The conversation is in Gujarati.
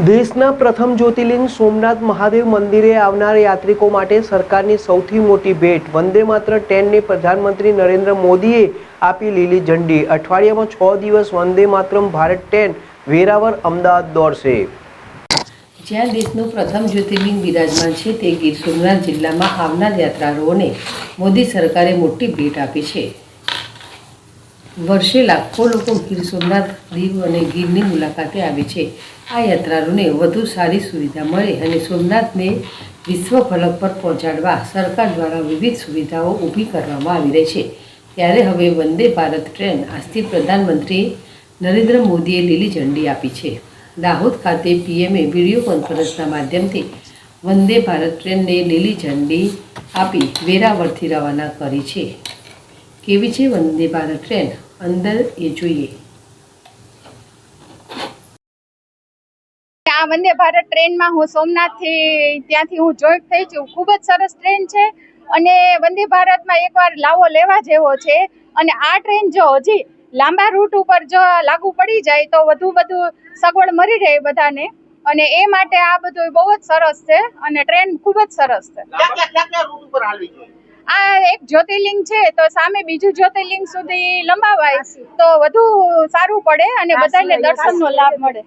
દેશના પ્રથમ જ્યોતિર્લિંગ સોમનાથ મહાદેવ મંદિરે આવનાર યાત્રિકો માટે સરકારની સૌથી મોટી ભેટ વંદે માતરમ ટ્રેનને પ્રધાનમંત્રી નરેન્દ્ર મોદીએ આપી લીલી ઝંડી। અઠવાડિયામાં 6 દિવસ વંદે માતરમ ભારત ટ્રેન વેરાવળ અમદાવાદ દોડશે। જ્યાં દેશનું પ્રથમ જ્યોતિર્લિંગ બિરાજમાન છે તે ગીર સોમનાથ જિલ્લામાં આવનાર યાત્રાળુઓને મોદી સરકારે મોટી ભેટ આપી છે। વર્ષે લાખો લોકો ગીર સોમનાથ, દીવ અને ગીરની મુલાકાતે આવે છે। આ યાત્રાળુઓને વધુ સારી સુવિધા મળે અને સોમનાથને વિશ્વ ફલક પર પહોંચાડવા સરકાર દ્વારા વિવિધ સુવિધાઓ ઊભી કરવામાં આવી રહી છે। ત્યારે હવે વંદે ભારત ટ્રેન આજથી પ્રધાનમંત્રી નરેન્દ્ર મોદીએ લીલી ઝંડી આપી છે। દાહોદ ખાતે પીએમએ વિડીયો કોન્ફરન્સના માધ્યમથી વંદે ભારત ટ્રેનને લીલી ઝંડી આપી વેરાવળથી રવાના કરી છે। કેવી છે વંદે ભારત ટ્રેન, અંદર એ જોઈએ। આ વંદે ભારત ટ્રેનમાં હું સોમનાથથી ત્યાંથી હું જોઈન્ટ થઈ છું। ખૂબ જ સરસ ટ્રેન છે અને વંદે ભારતમાં એકવાર લાવો લેવા જેવો છે। અને આ ટ્રેન જો હજી લાંબા રૂટ ઉપર જો લાગુ પડી જાય તો વધુ સગવડ મળી રહે બધાને, અને એ માટે આ બધું બહુ જ સરસ છે અને ટ્રેન ખૂબ જ સરસ છે। આ એક જ્યોતિર્લિંગ છે તો સામે બીજું જ્યોતિર્લિંગ સુધી લંબાવાય તો વધુ સારું પડે અને બધાને દર્શનનો લાભ મળે।